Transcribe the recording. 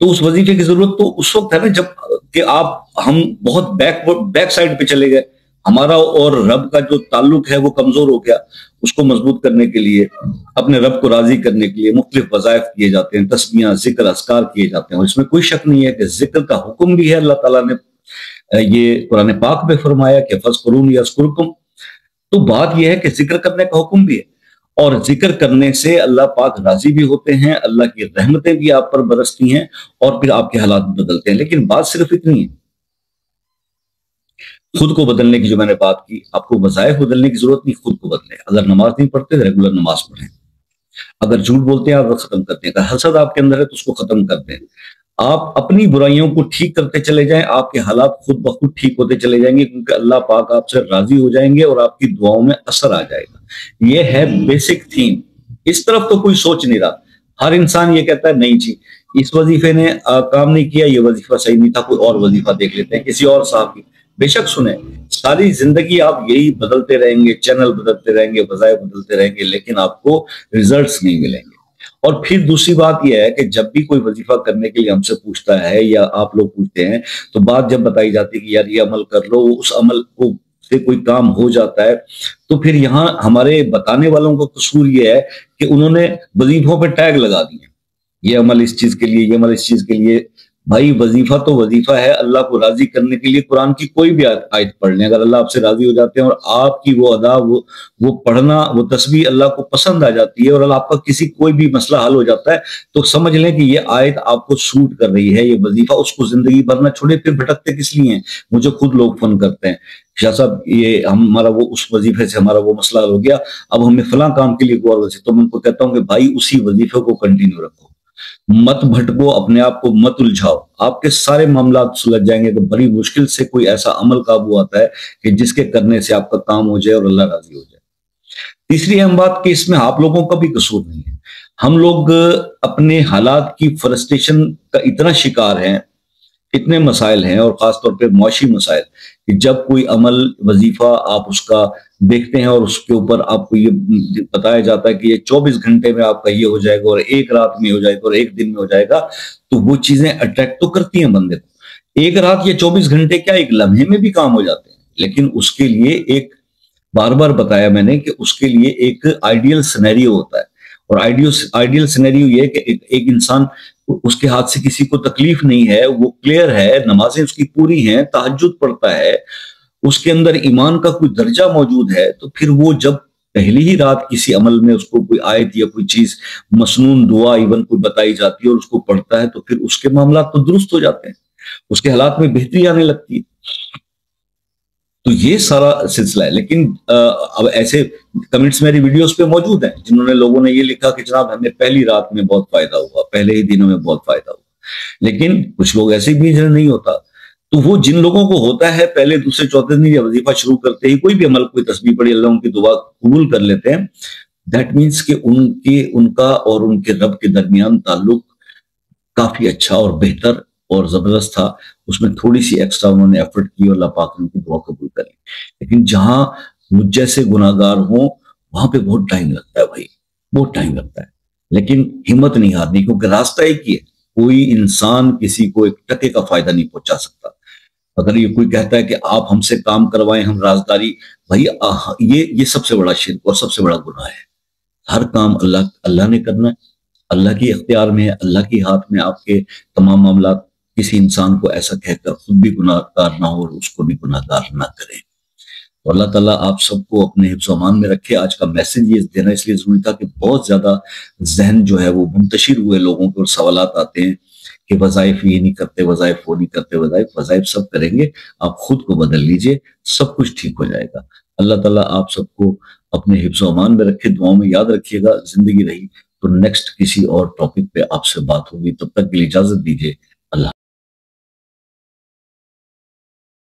تو اس وظیفے کی ضرورت تو اس وقت ہے نا جب کہ ہم بہت بیک سائڈ پہ چلے گئے، ہمارا اور رب کا جو تعلق ہے وہ کمزور ہو گیا. اس کو مضبوط کرنے کے لیے، اپنے رب کو راضی کرنے کے لیے مختلف وظائف کیے جاتے ہیں، تسبیحاں، ذکر، اذکار کیے جاتے ہیں. اور اس میں کوئی شک نہیں ہے کہ ذکر کا حکم بھی ہے، اللہ تعالیٰ نے یہ قرآن پاک میں فرمایا کہ فَاذْكُرُونِي أَذْكُرْكُمْ. تو بات یہ ہے کہ ذکر کرنے کا حکم بھی ہے، اور ذکر کرنے سے اللہ پاک راضی بھی ہوتے ہیں، اللہ کی رحمتیں بھی آپ پر برستی ہیں، اور پھر آپ کے حالات بھی بدلتے ہیں. لیکن بات صرف اتنی ہے، خود کو بدلنے کی جو میں نے بات کی، آپ کو وظائف بدلنے کی ضرورت نہیں، خود کو بدلیں. اگر نماز نہیں پڑھتے ریگولر نماز پڑھیں، اگر جھوٹ بولتے ہیں آپ ختم کرتے ہیں، اگر حسد آپ کے اندر ہے تو اس کو ختم کر دیں. آپ اپنی برائیوں کو ٹھیک کرتے چلے جائیں، آپ کے حالات خود بخود ٹھیک ہوتے چلے جائیں گے، کیونکہ اللہ پاک آپ سے راضی ہو جائیں گے اور آپ کی دعاؤں میں اثر آ جائے گا. یہ ہے بیسک تھیم. اس طرف تو کوئی سوچ نہیں رہا. ہر انسان یہ کہتا ہے نہیں جی اس وظیفے نے کام نہیں کیا، یہ وظیفہ صحیح نہیں تھا، کوئی اور وظیفہ دیکھ لیتے ہیں کسی اور صاحب کی. بے شک سنیں، ساری زندگی آپ یہی بدلتے رہیں گے، چینل بدلتے رہیں گے، وظائف بدلتے رہیں گے، لیکن آپ کو ریزلٹس نہیں ملیں گے. اور پھر دوسری بات یہ ہے کہ جب بھی کوئی وظیفہ کرنے کے لیے ہم سے پوچھتا ہے یا آپ لوگ پوچھتے ہیں، تو بات جب بتائی جاتی ہے کہ یار یہ عمل کر لو، اس عمل کو سے کوئی کام ہو جاتا ہے، تو پھر یہاں ہمارے بتانے والوں کا قصور یہ ہے کہ انہوں نے وظیفوں پہ ٹیگ لگا دیے، یہ عمل اس چیز کے لیے، یہ عمل اس چیز کے لیے. بھائی وظیفہ تو وظیفہ ہے، اللہ کو راضی کرنے کے لیے قرآن کی کوئی بھی آیت پڑھ لیں، اگر اللہ آپ سے راضی ہو جاتے ہیں اور آپ کی وہ ادا، وہ پڑھنا، وہ تسبیح اللہ کو پسند آ جاتی ہے، اور اللہ آپ کا کسی کوئی بھی مسئلہ حل ہو جاتا ہے، تو سمجھ لیں کہ یہ آیت آپ کو سوٹ کر رہی ہے، یہ وظیفہ. اس کو زندگی بھر نہ چھوڑے. پھر بھٹکتے کس لیے ہیں؟ مجھے خود لوگ فون کرتے ہیں، شاہ صاحب یہ ہمارا وہ اس وظیفے سے ہمارا وہ مسئلہ حل ہو گیا، اب ہمیں فلاں کام کے لیے غور وظیفہ. تو میں ان کو کہتا ہوں کہ بھائی اسی وظیفے کو کنٹینیو رکھو، مت بھٹکو، اپنے آپ کو مت الجھاؤ، آپ کے سارے معاملات سلجھ جائیں گے. کہ بڑی مشکل سے کوئی ایسا عمل قابو آتا ہے کہ جس کے کرنے سے آپ کا کام ہو جائے اور اللہ راضی ہو جائے. تیسری اہم بات کہ اس میں آپ لوگوں کا بھی قصور نہیں ہے. ہم لوگ اپنے حالات کی فرسٹریشن کا اتنا شکار ہیں، اتنے مسائل ہیں، اور خاص طور پہ معاشی مسائل، کہ جب کوئی عمل، وظیفہ آپ اس کا دیکھتے ہیں اور اس کے اوپر آپ کو یہ بتایا جاتا ہے کہ یہ 24 گھنٹے میں آپ کا یہ ہو جائے گا، اور ایک رات میں ہو جائے گا، اور ایک دن میں ہو جائے گا، تو وہ چیزیں اٹریکٹ تو کرتی ہیں بندے کو. ایک رات یا 24 گھنٹے کیا، ایک لمحے میں بھی کام ہو جاتے ہیں، لیکن اس کے لیے ایک، بار بار بتایا میں نے کہ اس کے لیے ایک آئیڈیل سینیریو ہوتا ہے. اور آئیڈیل سینیریو یہ ہے کہ ایک انسان، اس کے ہاتھ سے کسی کو تکلیف نہیں ہے، وہ کلیئر ہے، نمازیں اس کی پوری ہیں، تہجد پڑھتا ہے، اس کے اندر ایمان کا کوئی درجہ موجود ہے. تو پھر وہ جب پہلی ہی رات کسی عمل میں اس کو کوئی آیت یا کوئی چیز، مسنون دعا ایون کوئی بتائی جاتی ہے، اور اس کو پڑھتا ہے، تو پھر اس کے معاملات تو درست ہو جاتے ہیں، اس کے حالات میں بہتری آنے لگتی ہے. تو یہ سارا سلسلہ ہے. لیکن اب ایسے کمنٹس میری ویڈیوز پہ موجود ہیں جنہوں نے، لوگوں نے یہ لکھا کہ جناب ہمیں پہلی رات میں بہت فائدہ ہوا، پہلے ہی دنوں میں بہت فائدہ ہوا. لیکن کچھ لوگ ایسے بھی جنہیں نہیں ہوتا. تو وہ جن لوگوں کو ہوتا ہے، پہلے دوسرے چوتھے دن یا وظیفہ شروع کرتے ہی کوئی بھی عمل، کوئی تسبیح پڑھی، اللہ ان کی دعا قبول کر لیتے ہیں. دیٹ مینس کہ ان کا اور ان کے رب کے درمیان تعلق کافی اچھا اور بہتر اور زبردست تھا. اس میں تھوڑی سی ایکسٹرا انہوں نے ایفرٹ کی، اور اللہ پاک نے ان کی دعا قبول کر لی. لیکن جہاں مجھ جیسے گناہگار ہوں، وہاں پہ بہت ٹائم لگتا ہے بھائی، بہت ٹائم لگتا ہے. لیکن ہمت نہیں ہارنی، کیونکہ راستہ ایک ہی ہے. کوئی انسان کسی کو ایک ٹکے کا فائدہ نہیں پہنچا سکتا. اگر یہ کوئی کہتا ہے کہ آپ ہم سے کام کروائیں، ہم رازداری، بھائی یہ سب سے بڑا شرک اور سب سے بڑا گناہ ہے. ہر کام اللہ نے کرنا ہے، اللہ کی اختیار میں ہے، اللہ کے ہاتھ میں آپ کے تمام معاملات. کسی انسان کو ایسا کہہ کر خود بھی گناہ گار نہ ہو اور اس کو بھی گناہ گار نہ کریں. تو اللہ تعالیٰ آپ سب کو اپنے حفظ و امان میں رکھے. آج کا میسج یہ دینا اس لیے ضروری تھا کہ بہت زیادہ ذہن جو ہے وہ منتشر ہوئے لوگوں کے، اور سوالات آتے ہیں کہ وظائف یہ نہیں کرتے، وظائف وہ نہیں کرتے. وظائف سب کریں گے. آپ خود کو بدل لیجئے، سب کچھ ٹھیک ہو جائے گا. اللہ تعالیٰ آپ سب کو اپنے حفظ و امان میں رکھے. دعاؤں میں یاد رکھیے گا. زندگی رہی تو نیکسٹ کسی اور ٹاپک پہ آپ سے بات ہوگی. تب تک کے لیے اجازت دیجیے. اللہ